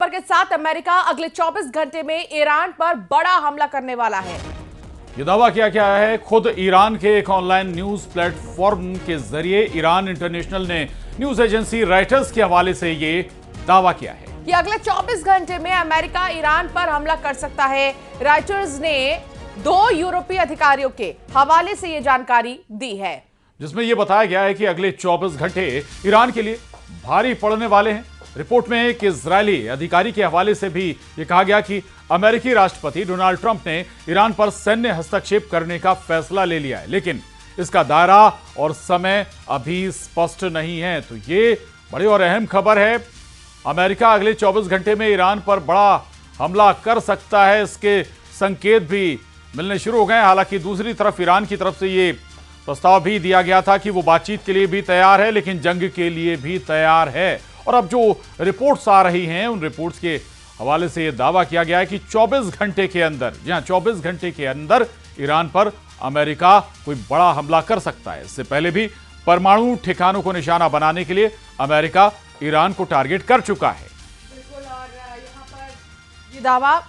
खबर के साथ अमेरिका अगले 24 घंटे में ईरान पर बड़ा हमला करने वाला है। यह दावा किया गया है खुद ईरान के एक ऑनलाइन न्यूज प्लेटफॉर्म के जरिए। ईरान इंटरनेशनल ने न्यूज एजेंसी रॉयटर्स के हवाले से ये दावा किया है कि अगले 24 घंटे में अमेरिका ईरान पर हमला कर सकता है। रॉयटर्स ने 2 यूरोपीय अधिकारियों के हवाले से यह जानकारी दी है, जिसमें यह बताया गया है कि अगले 24 घंटे ईरान के लिए भारी पड़ने वाले हैं। रिपोर्ट में एक इजरायली अधिकारी के हवाले से भी यह कहा गया कि अमेरिकी राष्ट्रपति डोनाल्ड ट्रंप ने ईरान पर सैन्य हस्तक्षेप करने का फैसला ले लिया है, लेकिन इसका दायरा और समय अभी स्पष्ट नहीं है। तो ये बड़ी और अहम खबर है। अमेरिका अगले 24 घंटे में ईरान पर बड़ा हमला कर सकता है, इसके संकेत भी मिलने शुरू हो गए। हालांकि दूसरी तरफ ईरान की तरफ से ये प्रस्ताव भी दिया गया था कि वो बातचीत के लिए भी तैयार है, लेकिन जंग के लिए भी तैयार है। और अब जो रिपोर्ट्स आ रही हैं, उन रिपोर्ट्स के हवाले से यह दावा किया गया है कि 24 घंटे के अंदर, जी हां, 24 घंटे के अंदर ईरान पर अमेरिका कोई बड़ा हमला कर सकता है। इससे पहले भी परमाणु ठिकानों को निशाना बनाने के लिए अमेरिका ईरान को टारगेट कर चुका है। बिल्कुल, और यहाँ पर ये दावा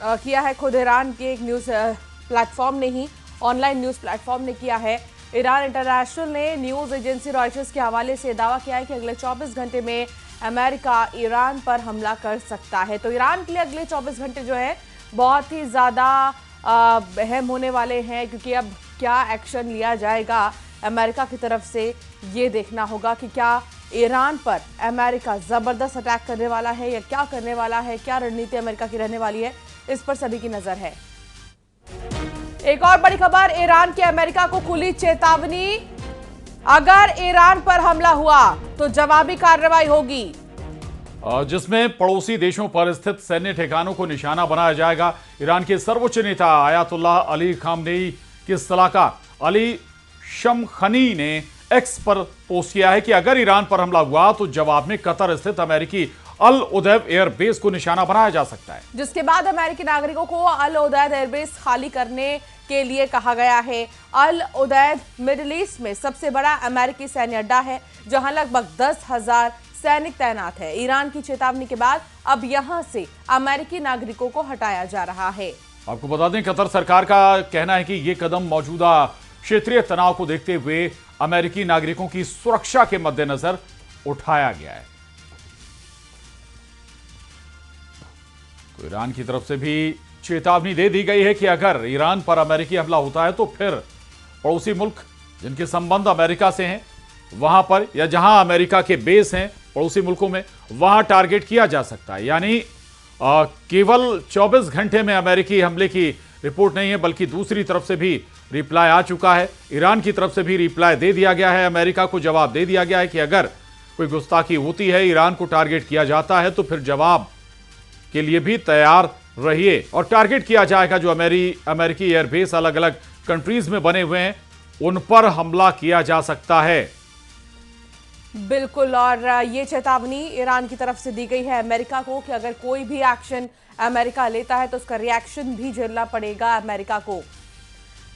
किया है खुद ईरान के एक न्यूज प्लेटफॉर्म ने ही, ऑनलाइन न्यूज प्लेटफॉर्म ने किया है। ईरान इंटरनेशनल ने न्यूज एजेंसी रॉयटर्स के हवाले से दावा किया है कि अगले 24 घंटे में अमेरिका ईरान पर हमला कर सकता है। तो ईरान के लिए अगले 24 घंटे जो है बहुत ही ज़्यादा अहम होने वाले हैं, क्योंकि अब क्या एक्शन लिया जाएगा अमेरिका की तरफ से ये देखना होगा कि क्या ईरान पर अमेरिका ज़बरदस्त अटैक करने वाला है या क्या करने वाला है, क्या रणनीति अमेरिका की रहने वाली है, इस पर सभी की नज़र है। एक और बड़ी खबर, ईरान की अमेरिका को खुली चेतावनी, अगर ईरान पर हमला हुआ तो जवाबी कार्रवाई होगी, जिसमें पड़ोसी देशों पर स्थित सैन्य ठिकानों को निशाना बनाया जाएगा। ईरान के सर्वोच्च नेता आयतुल्लाह अली खामनेई के सलाहकार अली शमखनी ने एक्स पर पोस्ट किया है कि अगर ईरान पर हमला हुआ तो जवाब में कतर स्थित अमेरिकी अल उदैद एयरबेस को निशाना बनाया जा सकता है। जिसके बाद अमेरिकी नागरिकों को अल उदैद एयरबेस खाली करने के लिए कहा गया है। अल उदैद मिडिल ईस्ट में सबसे बड़ा अमेरिकी सैन्य अड्डा है, जहां लगभग 10,000 सैनिक तैनात है। ईरान की चेतावनी के बाद अब यहां से अमेरिकी नागरिकों को हटाया जा रहा है। आपको बता दें, कतर सरकार का कहना है कि यह कदम मौजूदा क्षेत्रीय तनाव को देखते हुए अमेरिकी नागरिकों की सुरक्षा के मद्देनजर उठाया गया है। तो ईरान की तरफ से भी चेतावनी दे दी गई है कि अगर ईरान पर अमेरिकी हमला होता है तो फिर पड़ोसी मुल्क जिनके संबंध अमेरिका से हैं वहां पर, या जहां अमेरिका के बेस हैं पड़ोसी मुल्कों में, वहां टारगेट किया जा सकता है। यानी केवल 24 घंटे में अमेरिकी हमले की रिपोर्ट नहीं है, बल्कि दूसरी तरफ से भी रिप्लाई आ चुका है। ईरान की तरफ से भी रिप्लाई दे दिया गया है, अमेरिका को जवाब दे दिया गया है कि अगर कोई गुस्ताखी होती है, ईरान को टारगेट किया जाता है, तो फिर जवाब के लिए भी तैयार रहिए। और टारगेट किया जाएगा जो अमेरिकी एयरबेस अलग अलग कंट्रीज में बने हुए हैं, उन पर हमला किया जा सकता है। बिल्कुल, और ये चेतावनी ईरान की तरफ से दी गई है अमेरिका को कि अगर कोई भी एक्शन अमेरिका लेता है तो उसका रिएक्शन भी झेलना पड़ेगा अमेरिका को।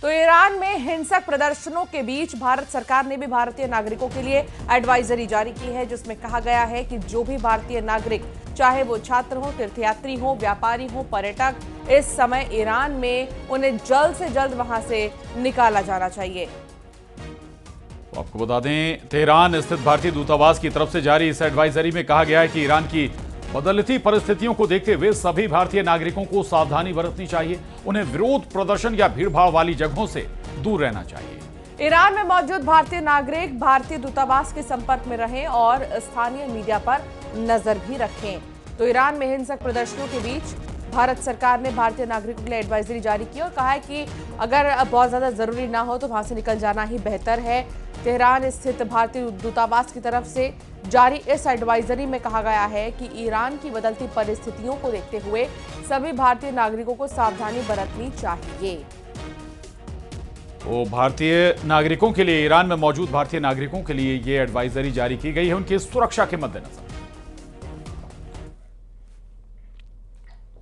तो ईरान में हिंसक प्रदर्शनों के बीच भारत सरकार ने भी भारतीय नागरिकों के लिए एडवाइजरी जारी की है, जिसमें कहा गया है कि जो भी भारतीय नागरिक, चाहे वो छात्र हो, तीर्थयात्री हो, व्यापारी हो, पर्यटक, इस समय ईरान में उन्हें जल्द से जल्द वहां से निकाला जाना चाहिए। तो आपको बता दें, तेहरान स्थित भारतीय दूतावास की तरफ से जारी इस एडवाइजरी में कहा गया है कि ईरान की बदलती परिस्थितियों को देखते हुए सभी भारतीय नागरिकों को सावधानी बरतनी चाहिए। उन्हें विरोध प्रदर्शन या भीड़भाड़ वाली जगहों से दूर रहना चाहिए। ईरान में मौजूद भारतीय नागरिक भारतीय दूतावास के संपर्क में रहें और स्थानीय मीडिया पर नजर भी रखें। तो ईरान में हिंसक प्रदर्शनों के बीच भारत सरकार ने भारतीय नागरिकों के लिए एडवाइजरी जारी की और कहा है कि अगर बहुत ज्यादा जरूरी ना हो तो वहां से निकल जाना ही बेहतर है। तेहरान स्थित भारतीय दूतावास की तरफ से जारी इस एडवाइजरी में कहा गया है कि ईरान की बदलती परिस्थितियों को देखते हुए सभी भारतीय नागरिकों को सावधानी बरतनी चाहिए। तो भारतीय नागरिकों के लिए, ईरान में मौजूद भारतीय नागरिकों के लिए ये एडवाइजरी जारी की गई है उनकी सुरक्षा के मद्देनजर।